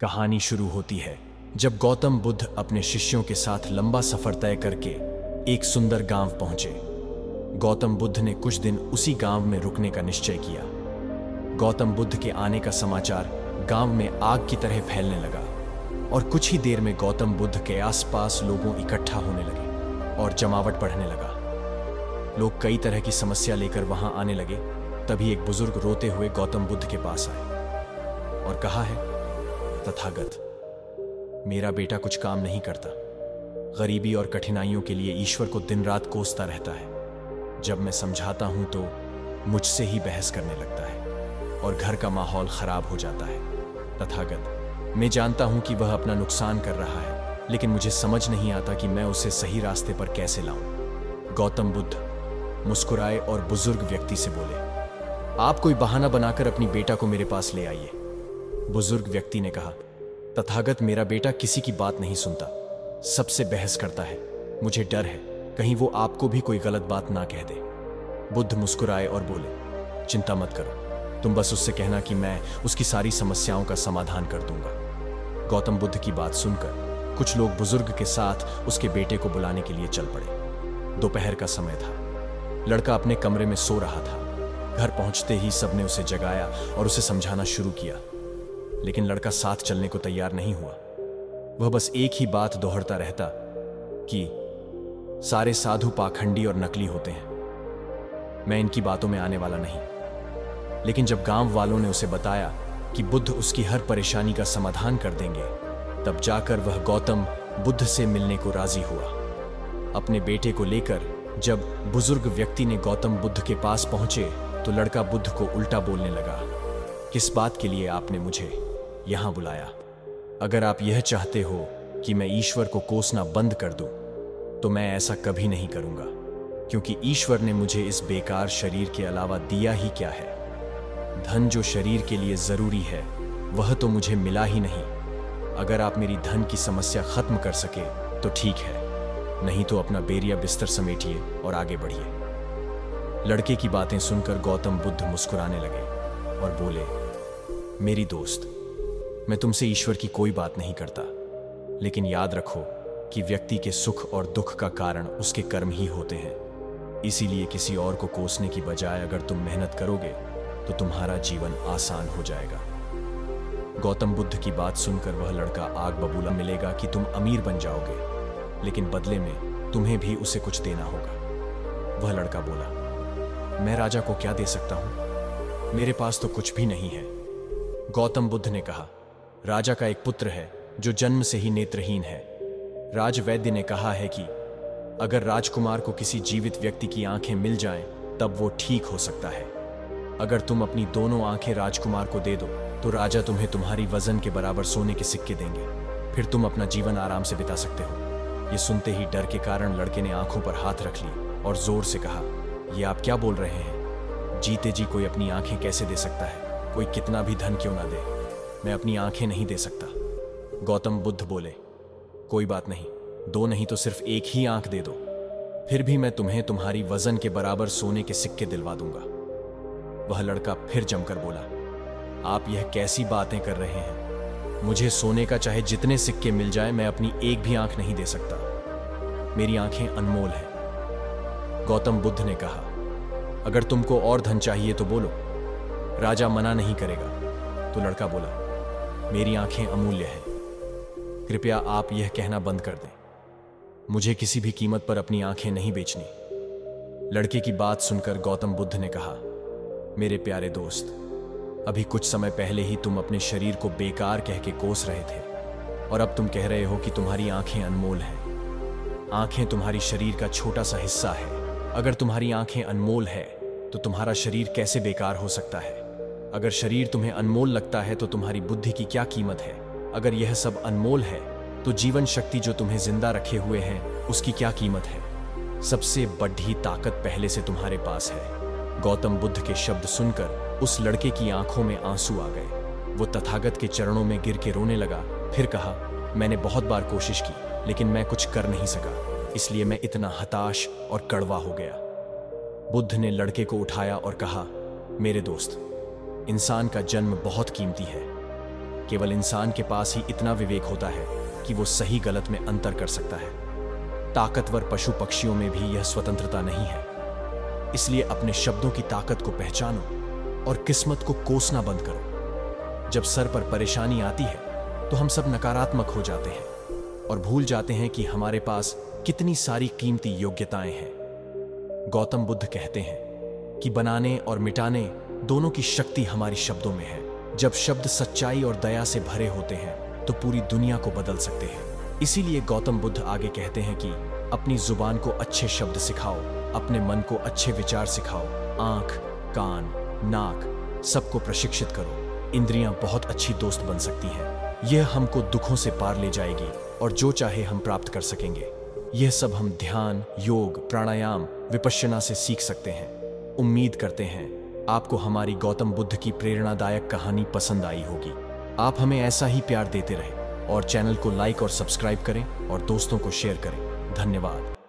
कहानी शुरू होती है जब गौतम बुद्ध अपने शिष्यों के साथ लंबा सफर तय करके एक सुंदर गांव पहुंचे। गौतम बुद्ध ने कुछ दिन उसी गांव में रुकने का निश्चय किया। गौतम बुद्ध के आने का समाचार गांव में आग की तरह फैलने लगा और कुछ ही देर में गौतम बुद्ध के आसपास लोगों इकट्ठा होने लगे और जमावट बढ़ने लगा। लोग कई तरह की समस्या लेकर वहां आने लगे। तभी एक बुजुर्ग रोते हुए गौतम बुद्ध के पास आए और कहा है, तथागत, मेरा बेटा कुछ काम नहीं करता। गरीबी और कठिनाइयों के लिए ईश्वर को दिन रात कोसता रहता है। जब मैं समझाता हूं तो मुझसे ही बहस करने लगता है और घर का माहौल खराब हो जाता है। तथागत, मैं जानता हूं कि वह अपना नुकसान कर रहा है, लेकिन मुझे समझ नहीं आता कि मैं उसे सही रास्ते पर कैसे लाऊं। गौतम बुद्ध मुस्कुराए और बुजुर्ग व्यक्ति से बोले, आप कोई बहाना बनाकर अपनी बेटा को मेरे पास ले आइए। बुजुर्ग व्यक्ति ने कहा, तथागत, मेरा बेटा किसी की बात नहीं सुनता, सबसे बहस करता है। मुझे डर है कहीं वो आपको भी कोई गलत बात ना कह दे। बुद्ध मुस्कुराए और बोले, चिंता मत करो, तुम बस उससे कहना कि मैं उसकी सारी समस्याओं का समाधान कर दूंगा। गौतम बुद्ध की बात सुनकर कुछ लोग बुजुर्ग के साथ उसके बेटे को बुलाने के लिए चल पड़े। दोपहर का समय था। लड़का अपने कमरे में सो रहा था। घर पहुंचते ही सबने उसे जगाया और उसे समझाना शुरू किया, लेकिन लड़का साथ चलने को तैयार नहीं हुआ। वह बस एक ही बात दोहराता रहता कि सारे साधु पाखंडी और नकली होते हैं, मैं इनकी बातों में आने वाला नहीं। लेकिन जब गांव वालों ने उसे बताया कि बुद्ध उसकी हर परेशानी का समाधान कर देंगे, तब जाकर वह गौतम बुद्ध से मिलने को राजी हुआ। अपने बेटे को लेकर जब बुजुर्ग व्यक्ति ने गौतम बुद्ध के पास पहुंचे तो लड़का बुद्ध को उल्टा बोलने लगा, किस बात के लिए आपने मुझे यहां बुलाया? अगर आप यह चाहते हो कि मैं ईश्वर को कोसना बंद कर दूं, तो मैं ऐसा कभी नहीं करूंगा, क्योंकि ईश्वर ने मुझे इस बेकार शरीर के अलावा दिया ही क्या है। धन जो शरीर के लिए जरूरी है वह तो मुझे मिला ही नहीं। अगर आप मेरी धन की समस्या खत्म कर सके तो ठीक है, नहीं तो अपना बेरिया बिस्तर समेटिए और आगे बढ़िए। लड़के की बातें सुनकर गौतम बुद्ध मुस्कुराने लगे और बोले, मेरी दोस्त, मैं तुमसे ईश्वर की कोई बात नहीं करता, लेकिन याद रखो कि व्यक्ति के सुख और दुख का कारण उसके कर्म ही होते हैं। इसीलिए किसी और को कोसने की बजाय अगर तुम मेहनत करोगे तो तुम्हारा जीवन आसान हो जाएगा। गौतम बुद्ध की बात सुनकर वह लड़का आग बबूला मिलेगा कि तुम अमीर बन जाओगे, लेकिन बदले में तुम्हें भी उसे कुछ देना होगा। वह लड़का बोला, मैं राजा को क्या दे सकता हूं? मेरे पास तो कुछ भी नहीं है। गौतम बुद्ध ने कहा, राजा का एक पुत्र है जो जन्म से ही नेत्रहीन है। राजवैद्य ने कहा है कि अगर राजकुमार को किसी जीवित व्यक्ति की आंखें मिल जाएं, तब वो ठीक हो सकता है। अगर तुम अपनी दोनों आंखें राजकुमार को दे दो तो राजा तुम्हें तुम्हारी वजन के बराबर सोने के सिक्के देंगे, फिर तुम अपना जीवन आराम से बिता सकते हो। ये सुनते ही डर के कारण लड़के ने आंखों पर हाथ रख ली और जोर से कहा, ये आप क्या बोल रहे हैं? जीते जी कोई अपनी आंखें कैसे दे सकता है? कोई कितना भी धन क्यों ना दे, मैं अपनी आंखें नहीं दे सकता। गौतम बुद्ध बोले, कोई बात नहीं, दो नहीं तो सिर्फ एक ही आंख दे दो, फिर भी मैं तुम्हें तुम्हारी वजन के बराबर सोने के सिक्के दिलवा दूंगा। वह लड़का फिर जमकर बोला, आप यह कैसी बातें कर रहे हैं? मुझे सोने का चाहे जितने सिक्के मिल जाए, मैं अपनी एक भी आंख नहीं दे सकता। मेरी आंखें अनमोल हैं। गौतम बुद्ध ने कहा, अगर तुमको और धन चाहिए तो बोलो, राजा मना नहीं करेगा। तो लड़का बोला, मेरी आंखें अमूल्य हैं, कृपया आप यह कहना बंद कर दें। मुझे किसी भी कीमत पर अपनी आंखें नहीं बेचनी। लड़के की बात सुनकर गौतम बुद्ध ने कहा, मेरे प्यारे दोस्त, अभी कुछ समय पहले ही तुम अपने शरीर को बेकार कह के कोस रहे थे और अब तुम कह रहे हो कि तुम्हारी आंखें अनमोल हैं। आंखें तुम्हारी शरीर का छोटा सा हिस्सा है। अगर तुम्हारी आंखें अनमोल है तो तुम्हारा शरीर कैसे बेकार हो सकता है? अगर शरीर तुम्हें अनमोल लगता है तो तुम्हारी बुद्धि की क्या कीमत है? अगर यह सब अनमोल है तो जीवन शक्ति जो तुम्हें जिंदा रखे हुए है उसकी क्या कीमत है? सबसे बड़ी ताकत पहले से तुम्हारे पास है। गौतम बुद्ध के शब्द सुनकर उस लड़के की आंखों में आंसू आ गए। वो तथागत के चरणों में गिर के रोने लगा। फिर कहा, मैंने बहुत बार कोशिश की, लेकिन मैं कुछ कर नहीं सका, इसलिए मैं इतना हताश और कड़वा हो गया। बुद्ध ने लड़के को उठाया और कहा, मेरे दोस्त, इंसान का जन्म बहुत कीमती है। केवल इंसान के पास ही इतना विवेक होता है कि वो सही गलत में अंतर कर सकता है। ताकतवर पशु पक्षियों में भी यह स्वतंत्रता नहीं है। इसलिए अपने शब्दों की ताकत को पहचानो और किस्मत को कोसना बंद करो। जब सर पर परेशानी आती है तो हम सब नकारात्मक हो जाते हैं और भूल जाते हैं कि हमारे पास कितनी सारी कीमती योग्यताएं हैं। गौतम बुद्ध कहते हैं कि बनाने और मिटाने दोनों की शक्ति हमारी शब्दों में है। जब शब्द सच्चाई और दया से भरे होते हैं तो पूरी दुनिया को बदल सकते हैं। इसीलिए गौतम बुद्ध आगे कहते हैं कि अपनी जुबान को अच्छे शब्द सिखाओ, अपने मन को अच्छे विचार सिखाओ, आंख, कान, नाक सबको प्रशिक्षित करो। इंद्रियां बहुत अच्छी दोस्त बन सकती हैं। यह हमको दुखों से पार ले जाएगी और जो चाहे हम प्राप्त कर सकेंगे। यह सब हम ध्यान, योग, प्राणायाम, विपश्यना से सीख सकते हैं। उम्मीद करते हैं आपको हमारी गौतम बुद्ध की प्रेरणादायक कहानी पसंद आई होगी। आप हमें ऐसा ही प्यार देते रहें और चैनल को लाइक और सब्सक्राइब करें और दोस्तों को शेयर करें। धन्यवाद।